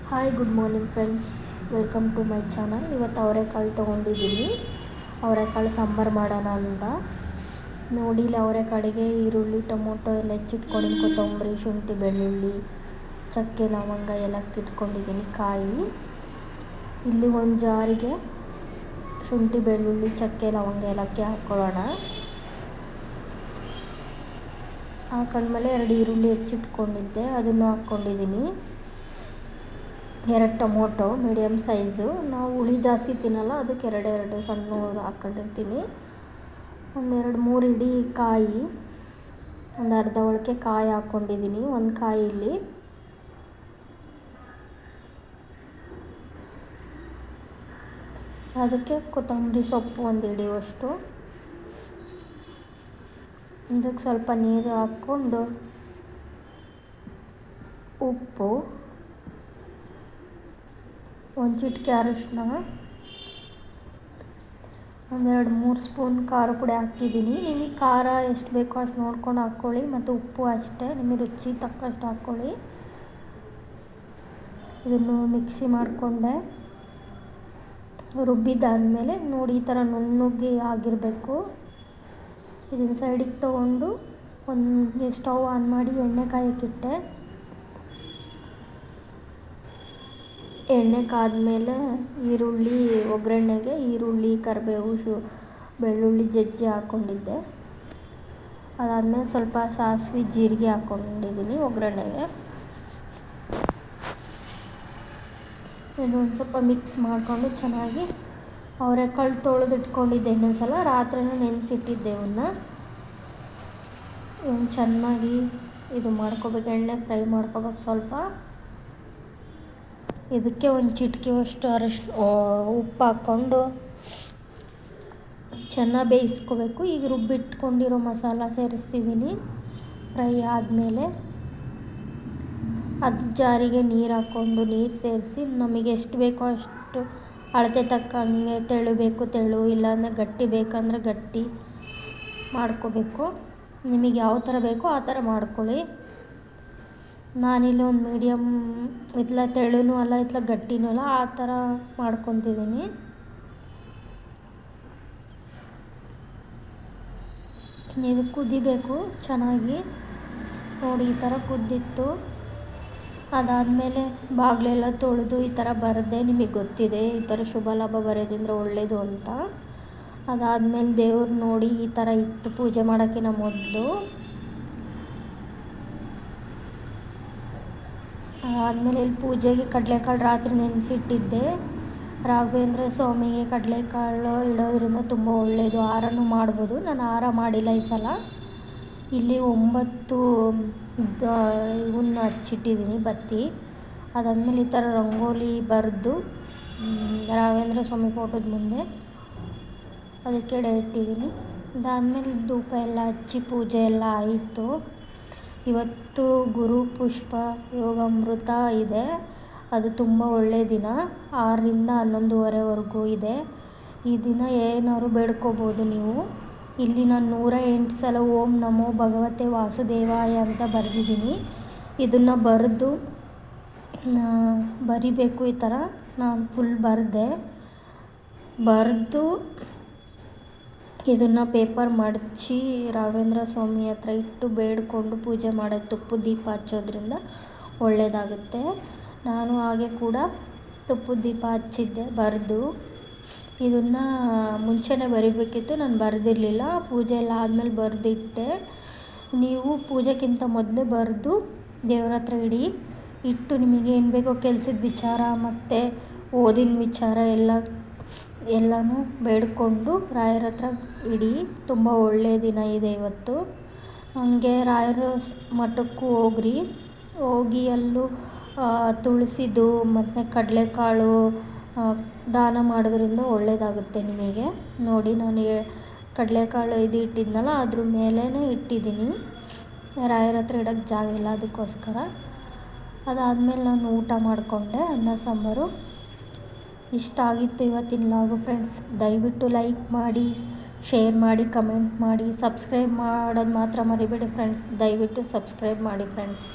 Hi good morning friends, welcome to my channel. ಇವತ್ತು ಅವರೆಕಾಳು ತೊಗೊಂಡಿದ್ದೀನಿ. ಅವರೆಕಾಳು ಸಾಂಬಾರು ಮಾಡೋಣ ಅಂತ ನೋಡಿ. ಇಲ್ಲಿ ಅವರೆಕಾಳಿಗೆ ಈರುಳ್ಳಿ, ಟೊಮೊಟೊ ಎಲ್ಲ ಹೆಚ್ಚಿಟ್ಕೊಂಡಿದ್ದೀನಿ. ಕೊತ್ತಂಬರಿ, ಶುಂಠಿ, ಬೆಳ್ಳುಳ್ಳಿ, ಚಕ್ಕೆ, ಲವಂಗ ಏಲಕ್ಕಿ ಇಟ್ಕೊಂಡಿದ್ದೀನಿ. ಕಾಯಿ ಇಲ್ಲಿ ಒಂದು ಜಾರಿಗೆ ಶುಂಠಿ, ಬೆಳ್ಳುಳ್ಳಿ, ಚಕ್ಕೆ, ಲವಂಗ ಏಲಕ್ಕಿ ಹಾಕ್ಕೊಳ್ಳೋಣ. ಹಾಕೊಂಡ್ಮೇಲೆ 2 ಈರುಳ್ಳಿ ಹೆಚ್ಚಿಟ್ಕೊಂಡಿದ್ದೆ, ಅದನ್ನು ಹಾಕ್ಕೊಂಡಿದ್ದೀನಿ. 2 ಟೊಮೊಟೊ ಮೀಡಿಯಮ್ ಸೈಜು, ನಾವು ಹುಳಿ ಜಾಸ್ತಿ ತಿನ್ನಲ್ಲ, ಅದಕ್ಕೆ 2 ಸಣ್ಣ ಹಾಕ್ಕೊಂಡಿರ್ತೀನಿ. 1-2-3 ಇಡೀ ಕಾಯಿ, ಒಂದು ಅರ್ಧ ಒಳಕ್ಕೆ ಕಾಯಿ ಹಾಕ್ಕೊಂಡಿದ್ದೀನಿ. ಒಂದು ಕಾಯಿಲಿ ಅದಕ್ಕೆ ಕೊತ್ತಂಬರಿ ಸೊಪ್ಪು 1 ಹಿಡಿಯುವಷ್ಟು, ಇದಕ್ಕೆ ಸ್ವಲ್ಪ ನೀರು ಹಾಕ್ಕೊಂಡು ಉಪ್ಪು, 1 ಚಿಟಿಕೆ ಅರಿಶಿನ, 1-2-3 ಸ್ಪೂನ್ ಖಾರ ಪುಡಿ ಹಾಕ್ತಿದ್ದೀನಿ. ನಿಮಗೆ ಖಾರ ಎಷ್ಟು ಬೇಕೋ ಅಷ್ಟು ನೋಡ್ಕೊಂಡು ಹಾಕ್ಕೊಳ್ಳಿ, ಮತ್ತು ಉಪ್ಪು ಅಷ್ಟೇ ನಿಮಗೆ ರುಚಿ ತಕ್ಕಷ್ಟು ಹಾಕ್ಕೊಳ್ಳಿ. ಇದನ್ನು ಮಿಕ್ಸಿ ಮಾಡಿಕೊಂಡೆ. ರುಬ್ಬಿದ್ದಾದಮೇಲೆ ನೋಡಿ ಈ ಥರ ನುಣ್ಣಗೆ ಆಗಿರಬೇಕು. ಇದನ್ನು ಸೈಡಿಗೆ ತೊಗೊಂಡು ಒಂದು ಸ್ಟವ್ ಆನ್ ಮಾಡಿ ಎಣ್ಣೆ ಕಾಯಕ್ಕಿಟ್ಟೆ. ಎಣ್ಣೆ ಕಾದ್ಮೇಲೆ ಈರುಳ್ಳಿ ಒಗ್ಗರಣೆಗೆ ಈರುಳ್ಳಿ, ಕರಿಬೇವು, ಬೆಳ್ಳುಳ್ಳಿ ಜಜ್ಜಿ ಹಾಕ್ಕೊಂಡಿದ್ದೆ. ಅದಾದಮೇಲೆ ಸ್ವಲ್ಪ ಸಾಸಿವೆ, ಜೀರಿಗೆ ಹಾಕ್ಕೊಂಡಿದ್ದೀನಿ ಒಗ್ಗರಣೆಗೆ. ಇದೊಂದು ಸ್ವಲ್ಪ ಮಿಕ್ಸ್ ಮಾಡಿಕೊಂಡು ಚೆನ್ನಾಗಿ ಅವರೆಕಾಳು ತೊಳೆದು ಇಟ್ಕೊಂಡಿದ್ದೆ. ಇನ್ನೊಂದು ಸಲ ರಾತ್ರಿನೇ ನೆನೆಸಿಟ್ಟಿದ್ದೆ. ಇವನ್ನ ಚೆನ್ನಾಗಿ ಇದು ಮಾಡ್ಕೋಬೇಕು, ಎಣ್ಣೆ ಫ್ರೈ ಮಾಡ್ಕೋಬೇಕು ಸ್ವಲ್ಪ. ಇದಕ್ಕೆ 1 ಚಿಟಿಕೆಯಷ್ಟು ಉಪ್ಪು ಹಾಕ್ಕೊಂಡು ಚೆನ್ನಾಗಿ ಬೇಯಿಸ್ಕೋಬೇಕು. ಈಗ ರುಬ್ಬಿಟ್ಕೊಂಡಿರೋ ಮಸಾಲ ಸೇರಿಸ್ತಿದ್ದೀನಿ. ಫ್ರೈ ಆದಮೇಲೆ ಅದು ಜಾರಿಗೆ ನೀರು ಹಾಕ್ಕೊಂಡು ನೀರು ಸೇರಿಸಿ ನಮಗೆ ಎಷ್ಟು ಬೇಕೋ ಅಷ್ಟು ಅಳತೆ ತಕ್ಕಂಗೆ, ತೆಳು ಬೇಕು ತೆಳು, ಇಲ್ಲಾಂದರೆ ಗಟ್ಟಿ ಬೇಕಂದರೆ ಗಟ್ಟಿ ಮಾಡ್ಕೋಬೇಕು. ನಿಮಗೆ ಯಾವ ಥರ ಬೇಕೋ ಆ ಥರ ಮಾಡ್ಕೊಳ್ಳಿ. ನಾನಿಲ್ಲಿ ಒಂದು ಮೀಡಿಯಮ್, ಇತ್ಲ ತೆಳುನೂ ಅಲ್ಲ ಇತ್ಲ ಗಟ್ಟಿನೂ ಅಲ್ಲ, ಆ ಥರ ಮಾಡ್ಕೊತಿದ್ದೀನಿ. ಇದು ಕುದಿಬೇಕು ಚೆನ್ನಾಗಿ. ನೋಡಿ ಈ ಥರ ಕುದ್ದಿತ್ತು. ಅದಾದಮೇಲೆ ಬಾಗಿಲೆಲ್ಲ ತೊಳೆದು ಈ ಥರ ಬರೆದೆ. ನಿಮಗೆ ಗೊತ್ತಿದೆ ಈ ಥರ ಶುಭ ಲಾಭ ಬರೋದ್ರಿಂದ ಒಳ್ಳೆಯದು ಅಂತ. ಅದಾದಮೇಲೆ ದೇವ್ರು ನೋಡಿ ಈ ಥರ ಇತ್ತು ಪೂಜೆ ಮಾಡೋಕ್ಕಿಂತ ಮೊದಲು. ಆದಮೇಲೆ ಇಲ್ಲಿ ಪೂಜೆಗೆ ಕಡಲೆಕಾಳು ರಾತ್ರಿ ನೆನೆಸಿಟ್ಟಿದ್ದೆ. ರಾಘವೇಂದ್ರ ಸ್ವಾಮಿಗೆ ಕಡಲೆಕಾಳು ಇಡೋದ್ರಿಂದ ತುಂಬ ಒಳ್ಳೆಯದು. ಹಾರನೂ ಮಾಡ್ಬೋದು. ನಾನು ಹಾರ ಮಾಡಿಲ್ಲ ಈ ಸಲ. ಇಲ್ಲಿ 9 ಇವನ್ನ ಹಚ್ಚಿಟ್ಟಿದ್ದೀನಿ ಬತ್ತಿ. ಅದಾದಮೇಲೆ ಈ ಥರ ರಂಗೋಲಿ ಬರೆದು ರಾಘವೇಂದ್ರ ಸ್ವಾಮಿ ಫೋಟೋದ ಮುಂದೆ ಅದಕ್ಕೆ ಎಡೆ ಇಟ್ಟಿದ್ದೀನಿ. ಅದಾದಮೇಲೆ ಧೂಪ ಎಲ್ಲ ಹಚ್ಚಿ ಪೂಜೆ ಎಲ್ಲ ಆಯಿತು. ಇವತ್ತು ಗುರು ಪುಷ್ಪ ಯೋಗಾಮೃತ ಇದೆ. ಅದು ತುಂಬ ಒಳ್ಳೆಯ ದಿನ. 6ರಿಂದ 11:30ವರೆಗೂ ಇದೆ. ಈ ದಿನ ಏನಾದ್ರು ಬೇಡ್ಕೋಬೋದು ನೀವು. ಇಲ್ಲಿ ನಾನು 108 ಸಲ ಓಂ ನಮೋ ಭಗವತೆ ವಾಸುದೇವಾಯ ಅಂತ ಬರೆದಿದ್ದೀನಿ. ಇದನ್ನು ಬರಿಬೇಕು ಈ ಥರ. ನಾನು ಫುಲ್ ಬರೆದು ಇದನ್ನು ಪೇಪರ್ ಮಡಚಿ ರಾಘವೇಂದ್ರ ಸ್ವಾಮಿ ಹತ್ರ ಇಟ್ಟು ಬೇಡಿಕೊಂಡು ಪೂಜೆ ಮಾಡೋದು. ತುಪ್ಪದ ದೀಪ ಹಚ್ಚೋದ್ರಿಂದ ಒಳ್ಳೆಯದಾಗುತ್ತೆ. ನಾನು ಹಾಗೆ ಕೂಡ ತುಪ್ಪದ ದೀಪ ಹಚ್ಚಿದ್ದೆ ಬರೆದು. ಇದನ್ನು ಮುಂಚೆನೇ ಬರಿಬೇಕಿತ್ತು, ನಾನು ಬರೆದಿರಲಿಲ್ಲ. ಪೂಜೆ ಎಲ್ಲ ಆದಮೇಲೆ ಬರೆದಿಟ್ಟೆ. ನೀವು ಪೂಜೆಗಿಂತ ಮೊದಲೇ ಬರೆದು ದೇವ್ರ ಹತ್ರ ಇಟ್ಟು ನಿಮಗೇನು ಬೇಕೋ ಕೆಲಸದ ವಿಚಾರ ಮತ್ತು ಓದಿನ ವಿಚಾರ ಎಲ್ಲನೂ ಬೇಡಿಕೊಂಡು ರಾಯರ ಹತ್ರ ಇಡಿ. ತುಂಬ ಒಳ್ಳೆಯ ದಿನ ಇದೆ ಇವತ್ತು. ಹಾಗೆ ರಾಯರ ಮಠಕ್ಕೂ ಹೋಗಿ ಅಲ್ಲೂ ತುಳಸಿದು ಮತ್ತು ಕಡಲೆಕಾಳು ದಾನ ಮಾಡೋದ್ರಿಂದ ಒಳ್ಳೆಯದಾಗುತ್ತೆ ನಿಮಗೆ. ನೋಡಿ ನಾನು ಕಡಲೆಕಾಳು ಇದು ಇಟ್ಟಿದ್ನಲ್ಲ ಅದ್ರ ಮೇಲೇ ಇಟ್ಟಿದ್ದೀನಿ. ರಾಯರ ಹತ್ರ ಇಡೋಕ್ಕೆ ಜಾಗ ಇಲ್ಲ, ಅದಕ್ಕೋಸ್ಕರ. ಅದಾದಮೇಲೆ ನಾನು ಊಟ ಮಾಡಿಕೊಂಡೆ, ಅನ್ನ ಸಾಂಬಾರು. ಇಷ್ಟ ಆಗಿತ್ತು ಇವತ್ತಿನ ಲಾಗು ಫ್ರೆಂಡ್ಸ್. ದಯವಿಟ್ಟು ಲೈಕ್ ಮಾಡಿ, ಶೇರ್ ಮಾಡಿ, ಕಮೆಂಟ್ ಮಾಡಿ, ಸಬ್ಸ್ಕ್ರೈಬ್ ಮಾಡೋದು ಮಾತ್ರ ಮರಿಬೇಡಿ ಫ್ರೆಂಡ್ಸ್. ದಯವಿಟ್ಟು ಸಬ್ಸ್ಕ್ರೈಬ್ ಮಾಡಿ ಫ್ರೆಂಡ್ಸ್.